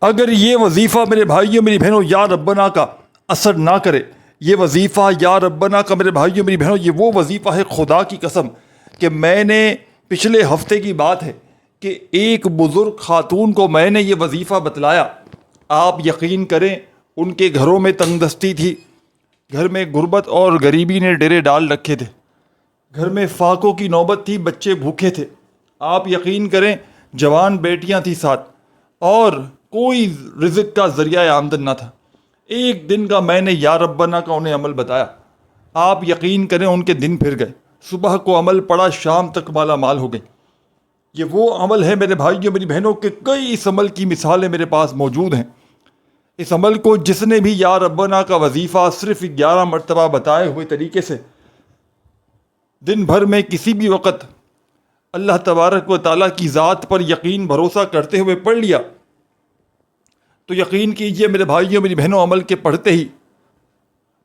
اگر یہ وظیفہ میرے بھائیوں میری بہنوں یا ربنا کا اثر نہ کرے، یہ وظیفہ یا ربنا کا میرے بھائیوں میری بہنوں یہ وہ وظیفہ ہے، خدا کی قسم کہ میں نے پچھلے ہفتے کی بات ہے کہ ایک بزرگ خاتون کو میں نے یہ وظیفہ بتلایا، آپ یقین کریں ان کے گھروں میں تنگ دستی تھی، گھر میں غربت اور غریبی نے ڈیرے ڈال رکھے تھے، گھر میں فاقوں کی نوبت تھی، بچے بھوکے تھے، آپ یقین کریں جوان بیٹیاں تھیں ساتھ، اور کوئی رزق کا ذریعہ آمدن نہ تھا۔ ایک دن کا میں نے یا ربنا کا انہیں عمل بتایا، آپ یقین کریں ان کے دن پھر گئے، صبح کو عمل پڑا، شام تک مالا مال ہو گئی۔ یہ وہ عمل ہے میرے بھائیوں میری بہنوں کے کئی اس عمل کی مثالیں میرے پاس موجود ہیں۔ اس عمل کو جس نے بھی یا ربنا کا وظیفہ صرف 11 مرتبہ بتائے ہوئے طریقے سے دن بھر میں کسی بھی وقت اللہ تبارک و تعالیٰ کی ذات پر یقین بھروسہ کرتے ہوئے پڑھ لیا، تو یقین کیجئے میرے بھائیوں میری بہنوں عمل کے پڑھتے ہی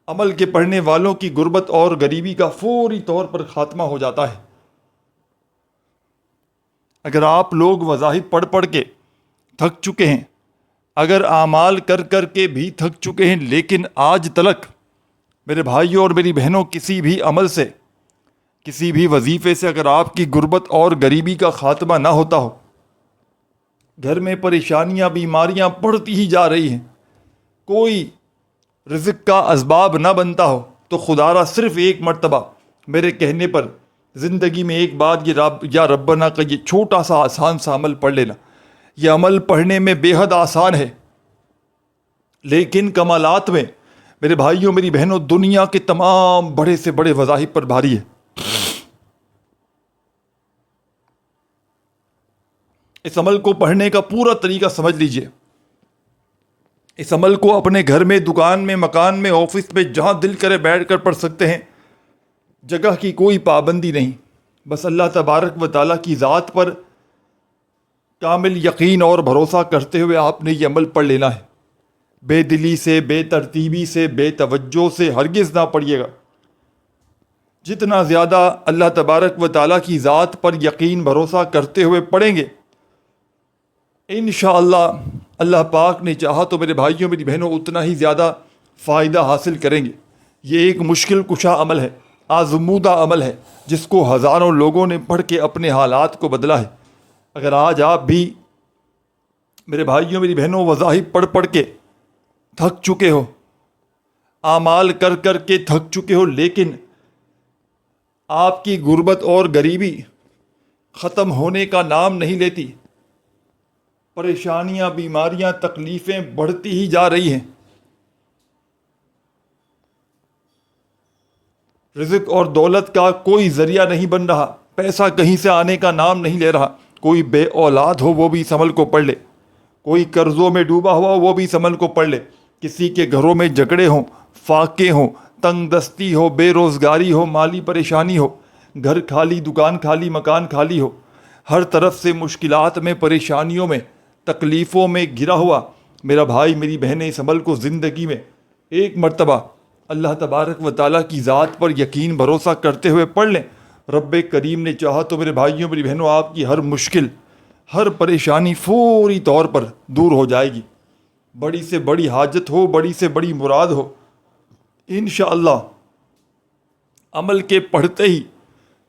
عمل کے پڑھنے والوں کی غربت اور غریبی کا فوری طور پر خاتمہ ہو جاتا ہے۔ اگر آپ لوگ وظائف پڑھ پڑھ کے تھک چکے ہیں، اگر اعمال کر کر کے بھی تھک چکے ہیں، لیکن آج تلک میرے بھائیوں اور میری بہنوں کسی بھی عمل سے، کسی بھی وظیفے سے اگر آپ کی غربت اور غریبی کا خاتمہ نہ ہوتا ہو، گھر میں پریشانیاں بیماریاں بڑھتی ہی جا رہی ہیں، کوئی رزق کا اسباب نہ بنتا ہو، تو خدا را صرف ایک مرتبہ میرے کہنے پر زندگی میں ایک بار یا ربنا کا یہ چھوٹا سا آسان سا عمل پڑھ لینا۔ یہ عمل پڑھنے میں بے حد آسان ہے، لیکن کمالات میں میرے بھائیوں میری بہنوں دنیا کے تمام بڑے سے بڑے وظائف پر بھاری ہے۔ اس عمل کو پڑھنے کا پورا طریقہ سمجھ لیجئے۔ اس عمل کو اپنے گھر میں، دکان میں، مکان میں، آفس میں، جہاں دل کرے بیٹھ کر پڑھ سکتے ہیں، جگہ کی کوئی پابندی نہیں، بس اللہ تبارک و تعالیٰ کی ذات پر کامل یقین اور بھروسہ کرتے ہوئے آپ نے یہ عمل پڑھ لینا ہے۔ بے دلی سے، بے ترتیبی سے، بے توجہ سے ہرگز نہ پڑھیے گا۔ جتنا زیادہ اللہ تبارک و تعالیٰ کی ذات پر یقین بھروسہ کرتے ہوئے پڑھیں گے، انشاءاللہ اللہ پاک نے چاہا تو میرے بھائیوں میری بہنوں اتنا ہی زیادہ فائدہ حاصل کریں گے۔ یہ ایک مشکل کشا عمل ہے، آزمودہ عمل ہے، جس کو ہزاروں لوگوں نے پڑھ کے اپنے حالات کو بدلا ہے۔ اگر آج آپ بھی میرے بھائیوں میری بہنوں وظائف پڑھ پڑھ کے تھک چکے ہو، اعمال کر کر کے تھک چکے ہو، لیکن آپ کی غربت اور غریبی ختم ہونے کا نام نہیں لیتی، پریشانیاں، بیماریاں، تکلیفیں بڑھتی ہی جا رہی ہیں، رزق اور دولت کا کوئی ذریعہ نہیں بن رہا، پیسہ کہیں سے آنے کا نام نہیں لے رہا، کوئی بے اولاد ہو وہ بھی اس عمل کو پڑھ لے، کوئی قرضوں میں ڈوبا ہوا وہ بھی اس عمل کو پڑھ لے، کسی کے گھروں میں جھگڑے ہوں، فاقے ہوں، تنگ دستی ہو، بے روزگاری ہو، مالی پریشانی ہو، گھر خالی، دکان خالی، مکان خالی ہو، ہر طرف سے مشکلات میں، پریشانیوں میں، تکلیفوں میں گھرا ہوا میرا بھائی میری بہنیں اس عمل کو زندگی میں ایک مرتبہ اللہ تبارک و تعالیٰ کی ذات پر یقین بھروسہ کرتے ہوئے پڑھ لیں، رب کریم نے چاہا تو میرے بھائیوں میری بہنوں آپ کی ہر مشکل، ہر پریشانی فوری طور پر دور ہو جائے گی۔ بڑی سے بڑی حاجت ہو، بڑی سے بڑی مراد ہو، انشاءاللہ عمل کے پڑھتے ہی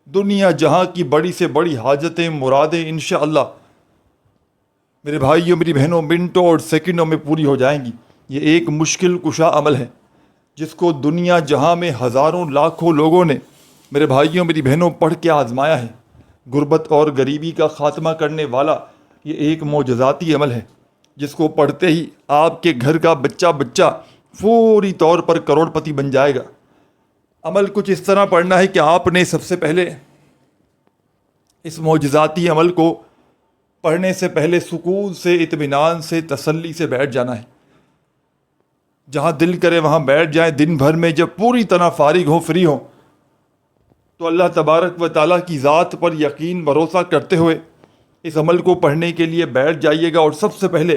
دنیا جہاں کی بڑی سے بڑی حاجتیں، مرادیں انشاءاللہ میرے بھائیوں میری بہنوں منٹوں اور سیکنڈوں میں پوری ہو جائیں گی۔ یہ ایک مشکل کشا عمل ہے جس کو دنیا جہاں میں ہزاروں لاکھوں لوگوں نے میرے بھائیوں میری بہنوں پڑھ کے آزمایا ہے۔ غربت اور غریبی کا خاتمہ کرنے والا یہ ایک معجزاتی عمل ہے جس کو پڑھتے ہی آپ کے گھر کا بچہ فوری طور پر کروڑ پتی بن جائے گا۔ عمل کچھ اس طرح پڑھنا ہے کہ آپ نے سب سے پہلے اس معجزاتی عمل کو پڑھنے سے پہلے سکون سے، اطمینان سے، تسلی سے بیٹھ جانا ہے، جہاں دل کرے وہاں بیٹھ جائیں۔ دن بھر میں جب پوری طرح فارغ ہوں، فری ہوں، تو اللہ تبارک و تعالیٰ کی ذات پر یقین بھروسہ کرتے ہوئے اس عمل کو پڑھنے کے لیے بیٹھ جائیے گا، اور سب سے پہلے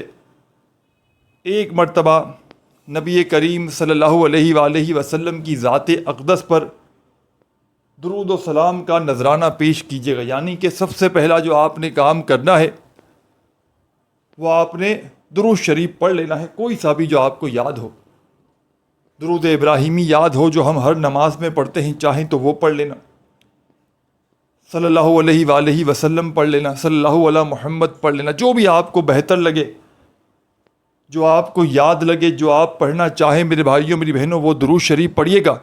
ایک مرتبہ نبی کریم صلی اللہ علیہ وآلہ وسلم کی ذات اقدس پر درود و سلام کا نذرانہ پیش کیجیے گا۔ یعنی کہ سب سے پہلا جو آپ نے کام کرنا ہے وہ آپ نے درود شریف پڑھ لینا ہے، کوئی سا بھی جو آپ کو یاد ہو. درود ابراہیمی یاد ہو جو ہم ہر نماز میں پڑھتے ہیں، چاہیں تو وہ پڑھ لینا. صلی اللہ علیہ وآلہ وسلم پڑھ لینا، صلی اللہ علیہ محمد پڑھ لینا، جو بھی آپ کو بہتر لگے، جو آپ کو یاد لگے، جو آپ پڑھنا چاہیں میرے بھائیوں میری بہنوں، وہ درود شریف پڑھیے گا.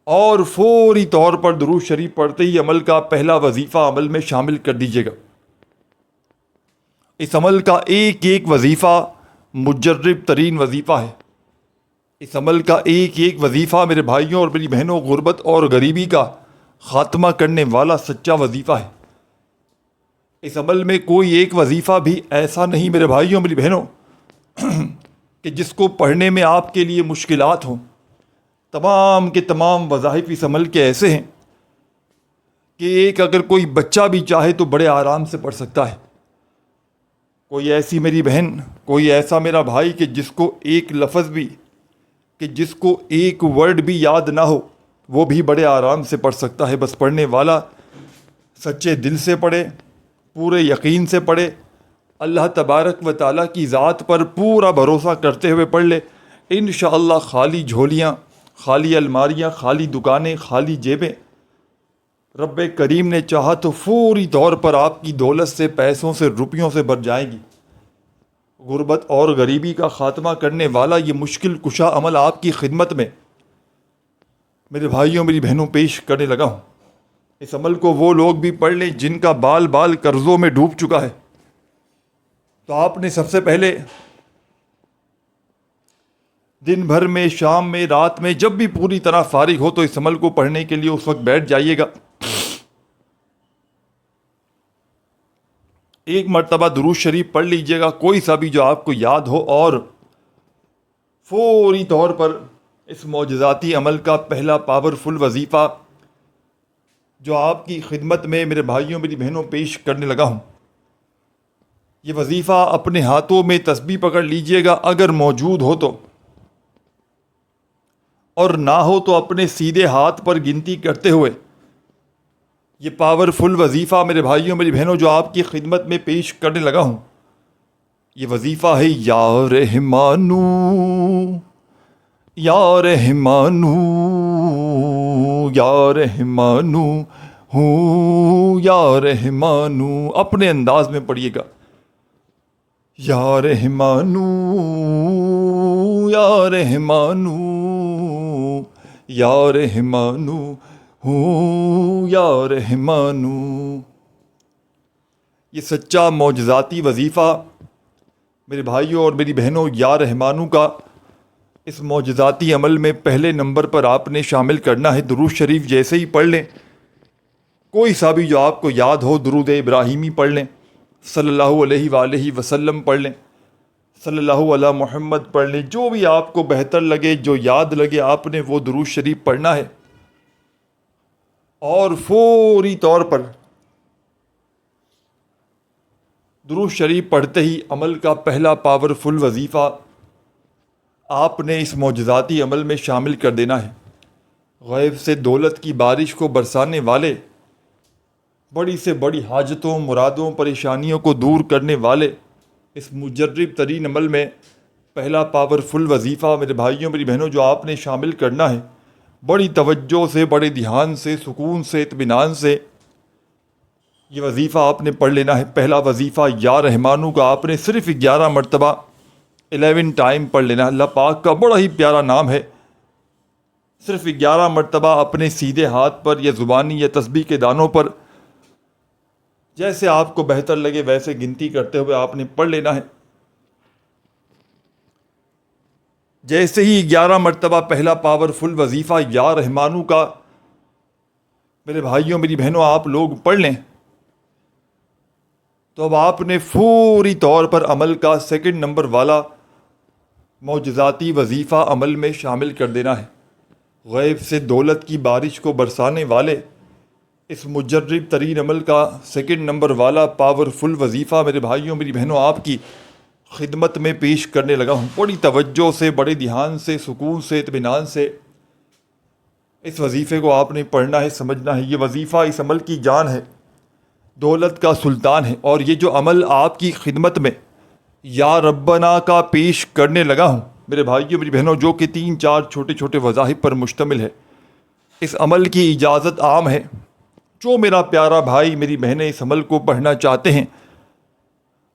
اور فوری طور پر درود شریف پڑھتے ہی عمل کا پہلا وظیفہ عمل میں شامل کر دیجیے گا. اس عمل کا ایک ایک وظیفہ مجرب ترین وظیفہ ہے. اس عمل کا ایک ایک وظیفہ میرے بھائیوں اور میری بہنوں غربت اور غریبی کا خاتمہ کرنے والا سچا وظیفہ ہے. اس عمل میں کوئی ایک وظیفہ بھی ایسا نہیں میرے بھائیوں میری بہنوں کہ جس کو پڑھنے میں آپ کے لیے مشکلات ہوں. تمام کے تمام وظائف اس عمل کے ایسے ہیں کہ ایک اگر کوئی بچہ بھی چاہے تو بڑے آرام سے پڑھ سکتا ہے. کوئی ایسی میری بہن، کوئی ایسا میرا بھائی کہ جس کو ایک لفظ بھی، کہ جس کو ایک ورڈ بھی یاد نہ ہو، وہ بھی بڑے آرام سے پڑھ سکتا ہے. بس پڑھنے والا سچے دل سے پڑھے، پورے یقین سے پڑھے، اللہ تبارک و تعالیٰ کی ذات پر پورا بھروسہ کرتے ہوئے پڑھ لے. انشاءاللہ خالی جھولیاں، خالی الماریاں، خالی دکانیں، خالی جیبیں، رب کریم نے چاہا تو فوری طور پر آپ کی دولت سے، پیسوں سے، روپیوں سے بھر جائیں گی. غربت اور غریبی کا خاتمہ کرنے والا یہ مشکل کشا عمل آپ کی خدمت میں میرے بھائیوں میری بہنوں پیش کرنے لگا ہوں. اس عمل کو وہ لوگ بھی پڑھ لیں جن کا بال بال قرضوں میں ڈوب چکا ہے. تو آپ نے سب سے پہلے دن بھر میں، شام میں، رات میں، جب بھی پوری طرح فارغ ہو تو اس عمل کو پڑھنے کے لیے اس وقت بیٹھ جائیے گا. ایک مرتبہ درود شریف پڑھ لیجئے گا، کوئی سا بھی جو آپ کو یاد ہو، اور فوری طور پر اس معجزاتی عمل کا پہلا پاورفل وظیفہ جو آپ کی خدمت میں میرے بھائیوں میری بہنوں پیش کرنے لگا ہوں. یہ وظیفہ اپنے ہاتھوں میں تسبیح پکڑ لیجئے گا اگر موجود ہو تو، اور نہ ہو تو اپنے سیدھے ہاتھ پر گنتی کرتے ہوئے یہ پاورفل وظیفہ میرے بھائیوں میری بہنوں جو آپ کی خدمت میں پیش کرنے لگا ہوں، یہ وظیفہ ہے یا رحمانو، یا رحمانو، یا رحمانو، یا رحمانو. اپنے انداز میں پڑھیے گا، یا رحمانو، یا رحمانو، یا رحمانو، یا رحمانو. یہ سچا معجزاتی وظیفہ میرے بھائیوں اور میری بہنوں یا رحمانو کا اس معجزاتی عمل میں پہلے نمبر پر آپ نے شامل کرنا ہے. درود شریف جیسے ہی پڑھ لیں، کوئی سا بھی جو آپ کو یاد ہو، درود ابراہیمی پڑھ لیں، صلی اللہ علیہ وآلہ وسلم پڑھ لیں، صلی اللہ علیہ محمد پڑھ لیں، جو بھی آپ کو بہتر لگے، جو یاد لگے، آپ نے وہ درود شریف پڑھنا ہے. اور فوری طور پر درود شریف پڑھتے ہی عمل کا پہلا پاورفل وظیفہ آپ نے اس معجزاتی عمل میں شامل کر دینا ہے. غیب سے دولت کی بارش کو برسانے والے، بڑی سے بڑی حاجتوں، مرادوں، پریشانیوں کو دور کرنے والے اس مجرب ترین عمل میں پہلا پاورفل وظیفہ میرے بھائیوں میری بہنوں جو آپ نے شامل کرنا ہے، بڑی توجہ سے، بڑے دھیان سے، سکون سے، اطمینان سے یہ وظیفہ آپ نے پڑھ لینا ہے. پہلا وظیفہ یا رحمانو کا آپ نے صرف 11 مرتبہ 11 ٹائم پڑھ لینا ہے. اللہ پاک کا بڑا ہی پیارا نام ہے. صرف 11 مرتبہ اپنے سیدھے ہاتھ پر یا زبانی یا تسبیح کے دانوں پر جیسے آپ کو بہتر لگے ویسے گنتی کرتے ہوئے آپ نے پڑھ لینا ہے. جیسے ہی 11 مرتبہ پہلا پاورفل وظیفہ یا رحمانو کا میرے بھائیوں میری بہنوں آپ لوگ پڑھ لیں تو اب آپ نے فوری طور پر عمل کا سیکنڈ نمبر والا معجزاتی وظیفہ عمل میں شامل کر دینا ہے. غیب سے دولت کی بارش کو برسانے والے اس مجرب ترین عمل کا سیکنڈ نمبر والا پاورفل وظیفہ میرے بھائیوں میری بہنوں آپ کی خدمت میں پیش کرنے لگا ہوں. بڑی توجہ سے، بڑے دھیان سے، سکون سے، اطمینان سے اس وظیفے کو آپ نے پڑھنا ہے، سمجھنا ہے. یہ وظیفہ اس عمل کی جان ہے، دولت کا سلطان ہے. اور یہ جو عمل آپ کی خدمت میں یا ربنا کا پیش کرنے لگا ہوں میرے بھائیوں میری بہنوں، جو کہ 3-4 چھوٹے چھوٹے وظائف پر مشتمل ہے۔ اس عمل کی اجازت عام ہے۔ جو میرا پیارا بھائی میری بہنیں اس عمل کو پڑھنا چاہتے ہیں،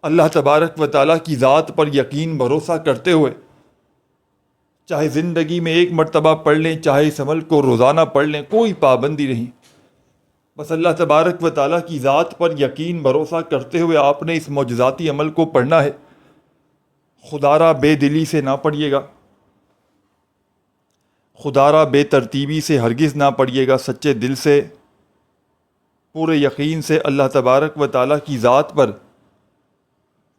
اللہ تبارک و تعالیٰ کی ذات پر یقین بھروسہ کرتے ہوئے، چاہے زندگی میں ایک مرتبہ پڑھ لیں، چاہے اس عمل کو روزانہ پڑھ لیں، کوئی پابندی نہیں۔ بس اللہ تبارک و تعالیٰ کی ذات پر یقین بھروسہ کرتے ہوئے آپ نے اس معجزاتی عمل کو پڑھنا ہے۔ خدا را بے دلی سے نہ پڑھیے گا، خدا را بے ترتیبی سے ہرگز نہ پڑھیے گا، سچے دل سے، پورے یقین سے اللہ تبارک و تعالیٰ کی ذات پر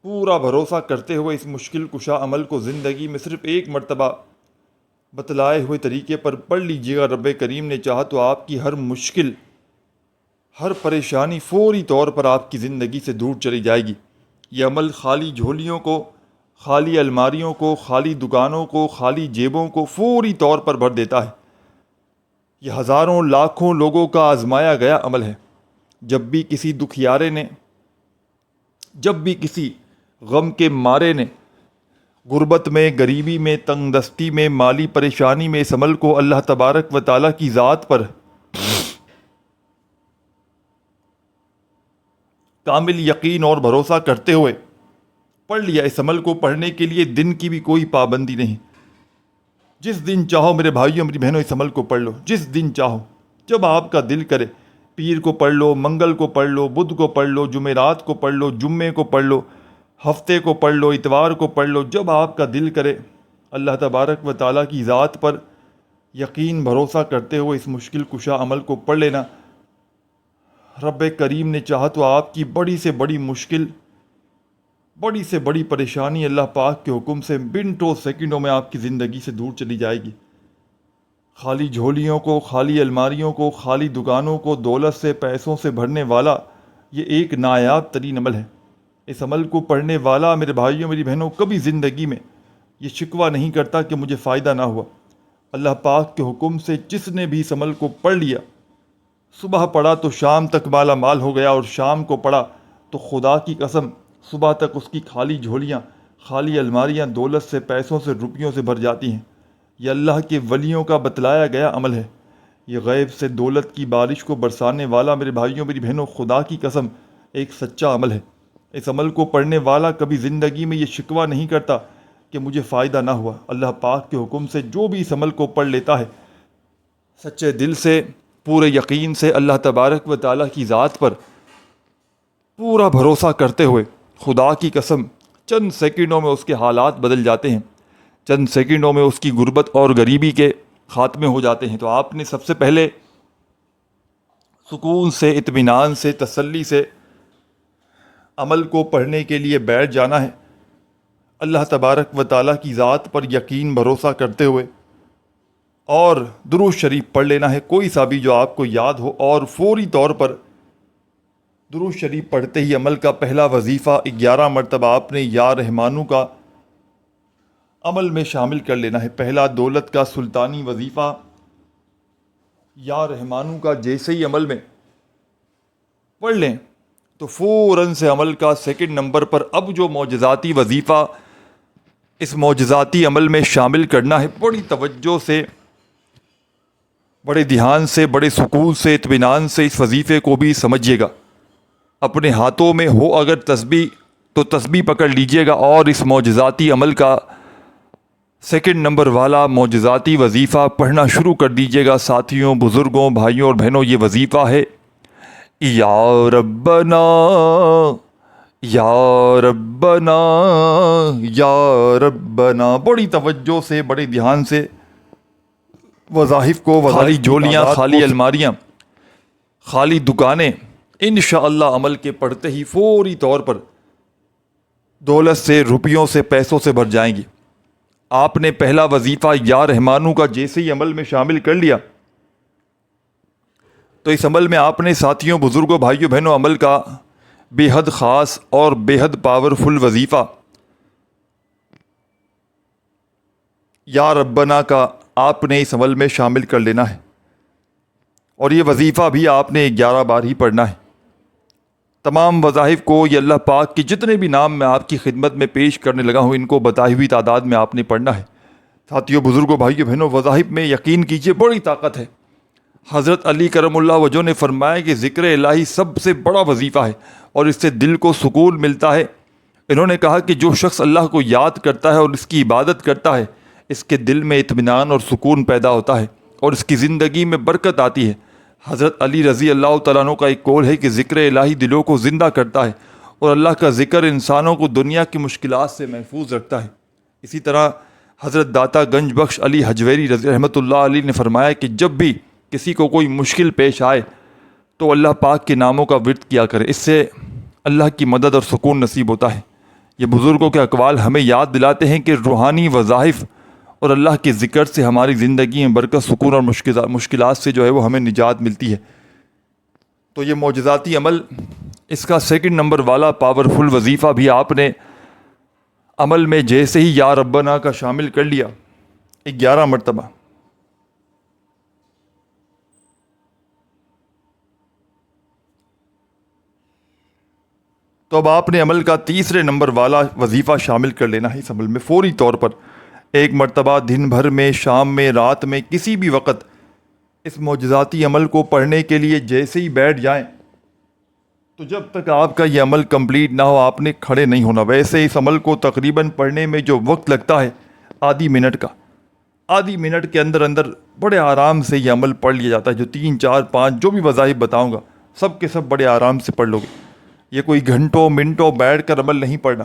پورا بھروسہ کرتے ہوئے اس مشکل کشا عمل کو زندگی میں صرف ایک مرتبہ بتلائے ہوئے طریقے پر پڑھ لیجیے گا۔ رب کریم نے چاہا تو آپ کی ہر مشکل، ہر پریشانی فوری طور پر آپ کی زندگی سے دور چلی جائے گی۔ یہ عمل خالی جھولیوں کو، خالی الماریوں کو، خالی دکانوں کو، خالی جیبوں کو فوری طور پر بھر دیتا ہے۔ یہ ہزاروں لاکھوں لوگوں کا آزمایا گیا عمل ہے۔ جب بھی کسی دکھیارے نے، جب بھی کسی غم کے مارے نے، غربت میں، غریبی میں، تنگ دستی میں، مالی پریشانی میں اس عمل کو اللہ تبارک و تعالیٰ کی ذات پر کامل یقین اور بھروسہ کرتے ہوئے پڑھ لیا۔ اس عمل کو پڑھنے کے لیے دن کی بھی کوئی پابندی نہیں۔ جس دن چاہو میرے بھائیوں میری بہنوں اس عمل کو پڑھ لو، جس دن چاہو، جب آپ کا دل کرے۔ پیر کو پڑھ لو، منگل کو پڑھ لو، بدھ کو پڑھ لو، جمعرات کو پڑھ لو، جمعے کو پڑھ لو، ہفتے کو پڑھ لو، اتوار کو پڑھ لو، جب آپ کا دل کرے۔ اللہ تبارک و تعالیٰ کی ذات پر یقین بھروسہ کرتے ہوئے اس مشکل کشا عمل کو پڑھ لینا۔ رب کریم نے چاہا تو آپ کی بڑی سے بڑی مشکل، بڑی سے بڑی پریشانی اللہ پاک کے حکم سے منٹوں سیکنڈوں میں آپ کی زندگی سے دور چلی جائے گی۔ خالی جھولیوں کو، خالی الماریوں کو، خالی دکانوں کو دولت سے، پیسوں سے بھرنے والا یہ ایک نایاب ترین عمل ہے۔ اس عمل کو پڑھنے والا میرے بھائیوں میری بہنوں کبھی زندگی میں یہ شکوہ نہیں کرتا کہ مجھے فائدہ نہ ہوا۔ اللہ پاک کے حکم سے جس نے بھی اس عمل کو پڑھ لیا، صبح پڑھا تو شام تک مالا مال ہو گیا، اور شام کو پڑھا تو خدا کی قسم صبح تک اس کی خالی جھولیاں، خالی الماریاں دولت سے، پیسوں سے، روپیوں سے بھر جاتی ہیں۔ یہ اللہ کے ولیوں کا بتلایا گیا عمل ہے۔ یہ غیب سے دولت کی بارش کو برسانے والا میرے بھائیوں میری بہنوں خدا کی قسم ایک سچا عمل ہے۔ اس عمل کو پڑھنے والا کبھی زندگی میں یہ شکوہ نہیں کرتا کہ مجھے فائدہ نہ ہوا۔ اللہ پاک کے حکم سے جو بھی اس عمل کو پڑھ لیتا ہے، سچے دل سے، پورے یقین سے، اللہ تبارک و تعالیٰ کی ذات پر پورا بھروسہ کرتے ہوئے، خدا کی قسم چند سیکنڈوں میں اس کے حالات بدل جاتے ہیں، چند سیکنڈوں میں اس کی غربت اور غریبی کے خاتمے ہو جاتے ہیں۔ تو آپ نے سب سے پہلے سکون سے، اطمینان سے، تسلی سے عمل کو پڑھنے کے لیے بیٹھ جانا ہے، اللہ تبارک و تعالیٰ کی ذات پر یقین بھروسہ کرتے ہوئے، اور درود شریف پڑھ لینا ہے کوئی سا بھی جو آپ کو یاد ہو، اور فوری طور پر درود شریف پڑھتے ہی عمل کا پہلا وظیفہ 11 مرتبہ آپ نے یا رحمانو کا عمل میں شامل کر لینا ہے۔ پہلا دولت کا سلطانی وظیفہ یا رحمانو کا جیسے ہی عمل میں پڑھ لیں تو فوراً سے عمل کا سیکنڈ نمبر پر اب جو معجزاتی وظیفہ اس معجزاتی عمل میں شامل کرنا ہے، بڑی توجہ سے، بڑے دھیان سے، بڑے سکون سے، اطمینان سے اس وظیفے کو بھی سمجھیے گا۔ اپنے ہاتھوں میں ہو اگر تسبیح تو تسبیح پکڑ لیجئے گا، اور اس معجزاتی عمل کا سیکنڈ نمبر والا معجزاتی وظیفہ پڑھنا شروع کر دیجئے گا۔ ساتھیوں، بزرگوں، بھائیوں اور بہنوں، یہ وظیفہ ہے یا ربنا یا ربنا یا ربنا۔ بڑی توجہ سے، بڑے دھیان سے وظائف کو، خالی جھولیاں، خالی الماریاں، خالی دکانیں انشاءاللہ عمل کے پڑھتے ہی فوری طور پر دولت سے، روپیوں سے، پیسوں سے بھر جائیں گی۔ آپ نے پہلا وظیفہ یا رحمانو کا جیسے ہی عمل میں شامل کر لیا تو اس عمل میں آپ نے ساتھیوں، بزرگوں، بھائیوں، بہنوں عمل کا بے حد خاص اور بے حد پاورفل وظیفہ یا ربنا کا آپ نے اس عمل میں شامل کر لینا ہے، اور یہ وظیفہ بھی آپ نے 11 بار ہی پڑھنا ہے۔ تمام وظائف کو یہ اللہ پاک کے جتنے بھی نام میں آپ کی خدمت میں پیش کرنے لگا ہوں ان کو بتائی ہوئی تعداد میں آپ نے پڑھنا ہے۔ ساتھیوں، بزرگوں، بھائیوں، بہنوں، وظائف میں یقین کیجئے بڑی طاقت ہے۔ حضرت علی کرم اللہ وجہ نے فرمایا کہ ذکر الہی سب سے بڑا وظیفہ ہے اور اس سے دل کو سکون ملتا ہے۔ انہوں نے کہا کہ جو شخص اللہ کو یاد کرتا ہے اور اس کی عبادت کرتا ہے، اس کے دل میں اطمینان اور سکون پیدا ہوتا ہے اور اس کی زندگی میں برکت آتی ہے۔ حضرت علی رضی اللہ تعالیٰ عنہ کا ایک قول ہے کہ ذکر الہی دلوں کو زندہ کرتا ہے اور اللہ کا ذکر انسانوں کو دنیا کی مشکلات سے محفوظ رکھتا ہے۔ اسی طرح حضرت داتا گنج بخش علی حجویری رحمۃ اللہ علیہ نے فرمایا کہ جب بھی کسی کو کوئی مشکل پیش آئے تو اللہ پاک کے ناموں کا ورد کیا کرے، اس سے اللہ کی مدد اور سکون نصیب ہوتا ہے۔ یہ بزرگوں کے اقوال ہمیں یاد دلاتے ہیں کہ روحانی وظائف اور اللہ کے ذکر سے ہماری زندگی میں برکت، سکون اور مشکلات سے جو ہے وہ ہمیں نجات ملتی ہے۔ تو یہ معجزاتی عمل، اس کا سیکنڈ نمبر والا پاورفل وظیفہ بھی آپ نے عمل میں جیسے ہی یا ربنا کا شامل کر لیا 11 مرتبہ، تو اب آپ نے عمل کا تیسرے نمبر والا وظیفہ شامل کر لینا ہے اس عمل میں فوری طور پر۔ ایک مرتبہ دن بھر میں، شام میں، رات میں، کسی بھی وقت اس معجزاتی عمل کو پڑھنے کے لیے جیسے ہی بیٹھ جائیں تو جب تک آپ کا یہ عمل کمپلیٹ نہ ہو آپ نے کھڑے نہیں ہونا۔ ویسے اس عمل کو تقریباً پڑھنے میں جو وقت لگتا ہے آدھی منٹ کا، آدھی منٹ کے اندر اندر بڑے آرام سے یہ عمل پڑھ لیا جاتا ہے۔ جو 3، 4، 5 جو بھی وظائف بتاؤں گا سب کے سب بڑے آرام سے پڑھ لو گے۔ یہ کوئی گھنٹوں منٹوں بیٹھ کر عمل نہیں پڑھنا،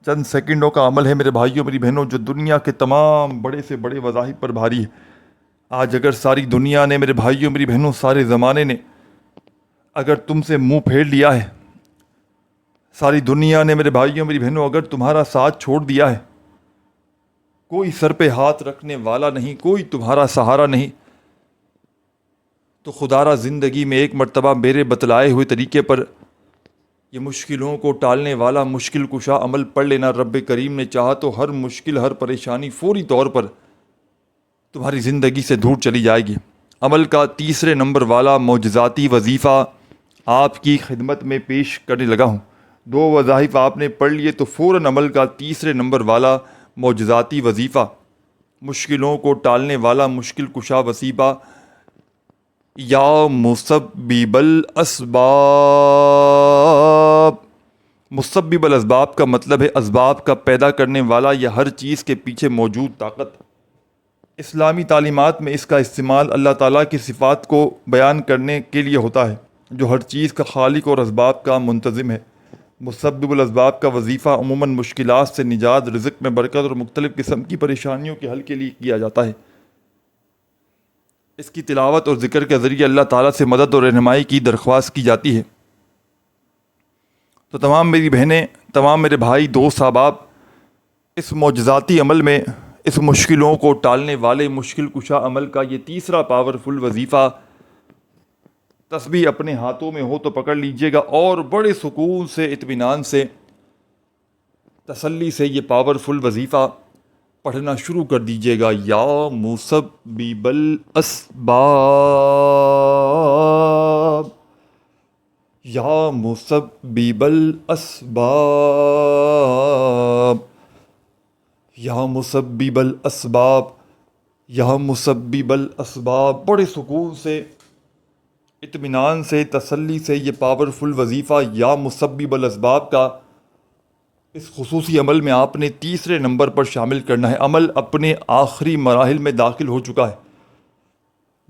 چند سیکنڈوں کا عمل ہے میرے بھائیوں، میری بہنوں، جو دنیا کے تمام بڑے سے بڑے وظائف پر بھاری ہے۔ آج اگر ساری دنیا نے میرے بھائیوں، میری بہنوں، سارے زمانے نے اگر تم سے منہ پھیر لیا ہے، ساری دنیا نے میرے بھائیوں، میری بہنوں اگر تمہارا ساتھ چھوڑ دیا ہے، کوئی سر پہ ہاتھ رکھنے والا نہیں، کوئی تمہارا سہارا نہیں، تو خدا را زندگی میں ایک مرتبہ میرے بتلائے ہوئے طریقے پر یہ مشکلوں کو ٹالنے والا مشکل کشا عمل پڑھ لینا۔ رب کریم نے چاہا تو ہر مشکل، ہر پریشانی فوری طور پر تمہاری زندگی سے دور چلی جائے گی۔ عمل کا تیسرے نمبر والا معجزاتی وظیفہ آپ کی خدمت میں پیش کرنے لگا ہوں۔ 2 وظائف آپ نے پڑھ لیے تو فوراً عمل کا تیسرے نمبر والا معجزاتی وظیفہ، مشکلوں کو ٹالنے والا مشکل کشا وظیفہ، یا مسبب الاسباب۔ مسبب الاسباب کا مطلب ہے اسباب کا پیدا کرنے والا یا ہر چیز کے پیچھے موجود طاقت۔ اسلامی تعلیمات میں اس کا استعمال اللہ تعالیٰ کی صفات کو بیان کرنے کے لیے ہوتا ہے، جو ہر چیز کا خالق اور اسباب کا منتظم ہے۔ مسبب الاسباب کا وظیفہ عموماً مشکلات سے نجات، رزق میں برکت اور مختلف قسم کی پریشانیوں کے حل کے لیے کیا جاتا ہے۔ اس کی تلاوت اور ذکر کے ذریعے اللہ تعالیٰ سے مدد اور رہنمائی کی درخواست کی جاتی ہے۔ تو تمام میری بہنیں، تمام میرے بھائی، دوست، احباب، اس معجزاتی عمل میں، اس مشکلوں کو ٹالنے والے مشکل کشا عمل کا یہ تیسرا پاورفل وظیفہ، تسبیح اپنے ہاتھوں میں ہو تو پکڑ لیجئے گا اور بڑے سکون سے، اطمینان سے، تسلی سے یہ پاورفل وظیفہ پڑھنا شروع کر دیجئے گا۔ یا مسبب الاسباب، یا مسبب الاسباب، یا مسبب الاسباب، یا مسبب الاسباب۔ بڑے سکون سے، اطمینان سے، تسلی سے یہ پاورفل وظیفہ یا مسبب الاسباب کا اس خصوصی عمل میں آپ نے تیسرے نمبر پر شامل کرنا ہے۔ عمل اپنے آخری مراحل میں داخل ہو چکا ہے۔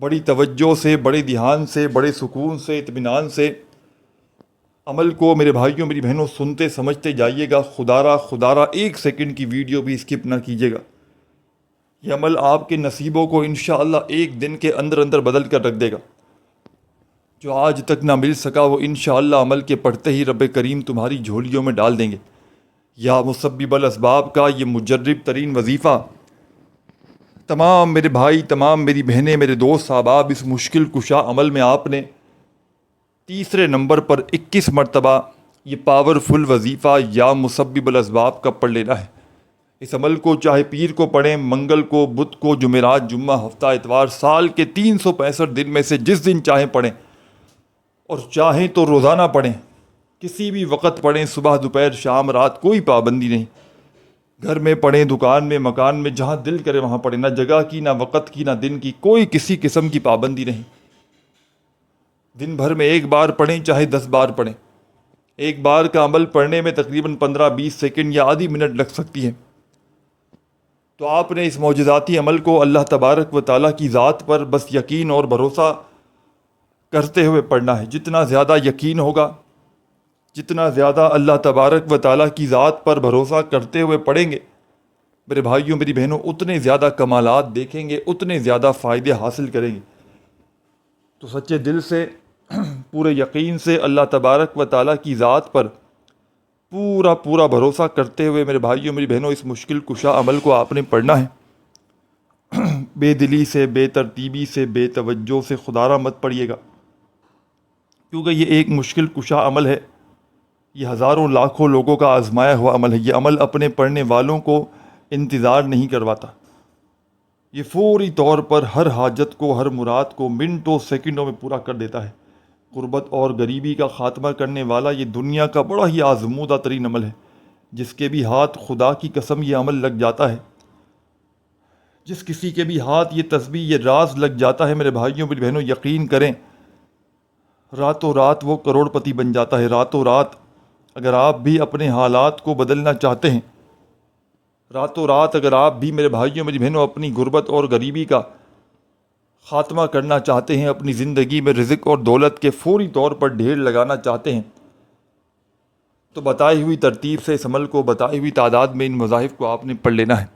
بڑی توجہ سے، بڑے دھیان سے، بڑے سکون سے، اطمینان سے عمل کو میرے بھائیوں، میری بہنوں سنتے سمجھتے جائیے گا۔ خدا را 1 سیکنڈ کی ویڈیو بھی اسکپ نہ کیجیے گا۔ یہ عمل آپ کے نصیبوں کو انشاءاللہ 1 دن کے اندر اندر بدل کر رکھ دے گا۔ جو آج تک نہ مل سکا وہ انشاءاللہ عمل کے پڑھتے ہی رب کریم تمہاری جھولیوں میں ڈال دیں گے۔ یا مسبب الاسباب کا یہ مجرب ترین وظیفہ تمام میرے بھائی، تمام میری بہنیں، میرے دوست، احباب، اس مشکل کشا عمل میں آپ نے تیسرے نمبر پر 21 مرتبہ یہ پاورفل وظیفہ یا مسبب الاسباب کا پڑھ لینا ہے۔ اس عمل کو چاہے پیر کو پڑھیں، منگل کو، بدھ کو، جمعرات، جمعہ، ہفتہ، اتوار، سال کے 365 دن میں سے جس دن چاہیں پڑھیں، اور چاہیں تو روزانہ پڑھیں۔ کسی بھی وقت پڑھیں، صبح دوپہر شام رات، کوئی پابندی نہیں. گھر میں پڑھیں، دکان میں، مکان میں، جہاں دل کرے وہاں پڑھیں. نہ جگہ کی، نہ وقت کی، نہ دن کی، کوئی کسی قسم کی پابندی نہیں. دن بھر میں ایک بار پڑھیں چاہے 10 بار پڑھیں. ایک بار کا عمل پڑھنے میں تقریباً 15-20 سیکنڈ یا آدھی منٹ لگ سکتی ہے. تو آپ نے اس معجزاتی عمل کو اللہ تبارک و تعالیٰ کی ذات پر بس یقین اور بھروسہ کرتے ہوئے پڑھنا ہے. جتنا زیادہ یقین ہوگا، جتنا زیادہ اللہ تبارک و تعالیٰ کی ذات پر بھروسہ کرتے ہوئے پڑھیں گے میرے بھائیوں میری بہنوں، اتنے زیادہ کمالات دیکھیں گے، اتنے زیادہ فائدے حاصل کریں گے. تو سچے دل سے، پورے یقین سے اللہ تبارک و تعالیٰ کی ذات پر پورا بھروسہ کرتے ہوئے میرے بھائیوں میری بہنوں اس مشکل کشا عمل کو آپ نے پڑھنا ہے. بے دلی سے، بے ترتیبی سے، بے توجہ سے خدا را مت پڑھیے گا، کیونکہ یہ ایک مشکل کشا عمل ہے. یہ ہزاروں لاکھوں لوگوں کا آزمایا ہوا عمل ہے. یہ عمل اپنے پڑھنے والوں کو انتظار نہیں کرواتا. یہ فوری طور پر ہر حاجت کو، ہر مراد کو منٹوں سیکنڈوں میں پورا کر دیتا ہے. غربت اور غریبی کا خاتمہ کرنے والا یہ دنیا کا بڑا ہی آزمودہ ترین عمل ہے. جس کے بھی ہاتھ، خدا کی قسم، یہ عمل لگ جاتا ہے، جس کسی کے بھی ہاتھ یہ تسبیح، یہ راز لگ جاتا ہے میرے بھائیوں میری بہنوں، یقین کریں راتوں رات وہ کروڑ پتی بن جاتا ہے. راتوں رات اگر آپ بھی اپنے حالات کو بدلنا چاہتے ہیں، راتوں رات اگر آپ بھی میرے بھائیوں میری بہنوں اپنی غربت اور غریبی کا خاتمہ کرنا چاہتے ہیں، اپنی زندگی میں رزق اور دولت کے فوری طور پر ڈھیر لگانا چاہتے ہیں، تو بتائی ہوئی ترتیب سے اس عمل کو، بتائی ہوئی تعداد میں ان مذاہب کو آپ نے پڑھ لینا ہے.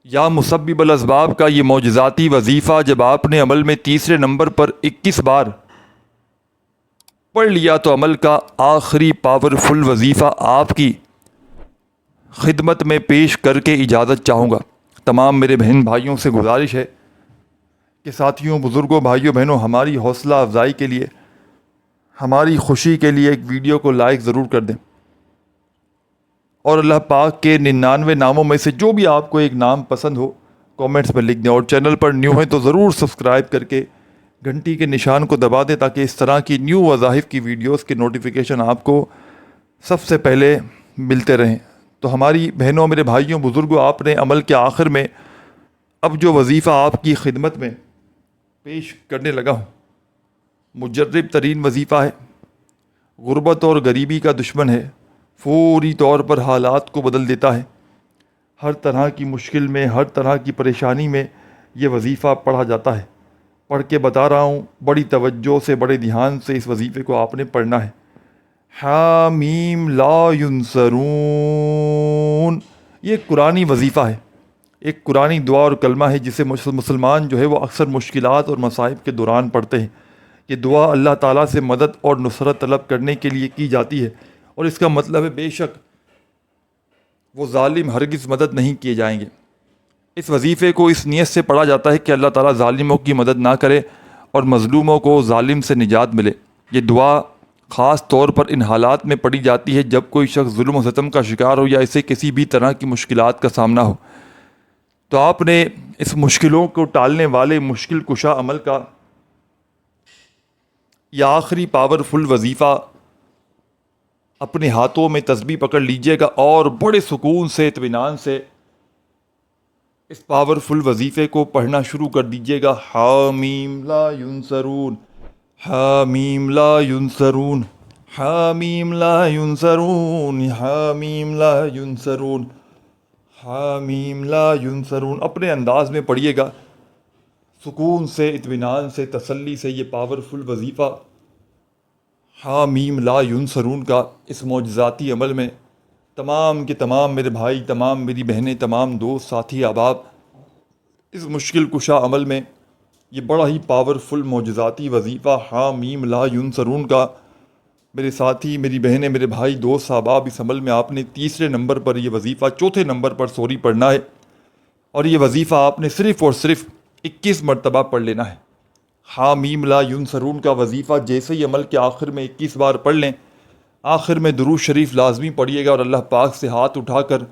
یا مسبب الاسباب کا یہ معجزاتی وظیفہ جب آپ نے عمل میں تیسرے نمبر پر 21 بار پڑھ لیا تو عمل کا آخری پاورفل وظیفہ آپ کی خدمت میں پیش کر کے اجازت چاہوں گا. تمام میرے بہن بھائیوں سے گزارش ہے کہ ساتھیوں، بزرگوں، بھائیوں بہنوں، ہماری حوصلہ افزائی کے لیے، ہماری خوشی کے لیے ایک ویڈیو کو لائک ضرور کر دیں، اور اللہ پاک کے 99 ناموں میں سے جو بھی آپ کو ایک نام پسند ہو کامنٹس میں لکھ دیں. اور چینل پر نیو ہیں تو ضرور سبسکرائب کر کے گھنٹی کے نشان کو دبا دیں تاکہ اس طرح کی نیو وظائف کی ویڈیوز کے نوٹیفیکیشن آپ کو سب سے پہلے ملتے رہیں. تو ہماری بہنوں، میرے بھائیوں، بزرگوں، آپ نے عمل کے آخر میں اب جو وظیفہ آپ کی خدمت میں پیش کرنے لگا ہوں، مجرب ترین وظیفہ ہے. غربت اور غریبی کا دشمن ہے، فوری طور پر حالات کو بدل دیتا ہے. ہر طرح کی مشکل میں، ہر طرح کی پریشانی میں یہ وظیفہ پڑھا جاتا ہے. پڑھ کے بتا رہا ہوں، بڑی توجہ سے، بڑے دھیان سے اس وظیفے کو آپ نے پڑھنا ہے. حامیم لا ینصرون، یہ ایک قرآنی وظیفہ ہے، ایک قرآنی دعا اور کلمہ ہے جسے مسلمان جو ہے وہ اکثر مشکلات اور مصائب کے دوران پڑھتے ہیں. یہ دعا اللہ تعالیٰ سے مدد اور نصرت طلب کرنے کے لیے کی جاتی ہے، اور اس کا مطلب ہے بے شک وہ ظالم ہرگز مدد نہیں کیے جائیں گے. اس وظیفے کو اس نیت سے پڑھا جاتا ہے کہ اللہ تعالیٰ ظالموں کی مدد نہ کرے اور مظلوموں کو ظالم سے نجات ملے. یہ دعا خاص طور پر ان حالات میں پڑھی جاتی ہے جب کوئی شخص ظلم و ستم کا شکار ہو یا اسے کسی بھی طرح کی مشکلات کا سامنا ہو. تو آپ نے اس مشکلوں کو ٹالنے والے مشکل کشا عمل کا یہ آخری پاورفل وظیفہ اپنے ہاتھوں میں تسبیح پکڑ لیجئے گا اور بڑے سکون سے، اطمینان سے اس پاورفل وظیفے کو پڑھنا شروع کر دیجئے گا. حامیم لا ینصرون، حامیم لا ینصرون، حامیم لا ینصرون، حامیم لا ینصرون، حامیم لا ینصرون. اپنے انداز میں پڑھیے گا، سکون سے، اطمینان سے، تسلی سے. یہ پاورفل وظیفہ حامیم لا ینصرون کا اس معجزاتی عمل میں تمام کے تمام میرے بھائی، تمام میری بہنیں، تمام دوست، ساتھی، احباب، اس مشکل کشا عمل میں یہ بڑا ہی پاورفل معجزاتی وظیفہ حامیم لا ینصرون کا میرے ساتھی، میری بہنیں، میرے بھائی، دوست، احباب، اس عمل میں آپ نے تیسرے نمبر پر یہ وظیفہ، چوتھے نمبر پر پڑھنا ہے. اور یہ وظیفہ آپ نے صرف اور صرف 21 مرتبہ پڑھ لینا ہے. حامیم لا ینصرون کا وظیفہ جیسے ہی عمل کے آخر میں 21 بار پڑھ لیں، آخر میں درود شریف لازمی پڑھیے گا اور اللہ پاک سے ہاتھ اٹھا کر،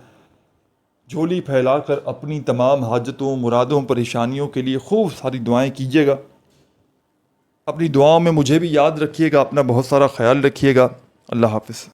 جھولی پھیلا کر اپنی تمام حاجتوں، مرادوں، پریشانیوں کے لیے خوب ساری دعائیں کیجیے گا. اپنی دعاؤں میں مجھے بھی یاد رکھیے گا، اپنا بہت سارا خیال رکھیے گا۔ اللہ حافظ۔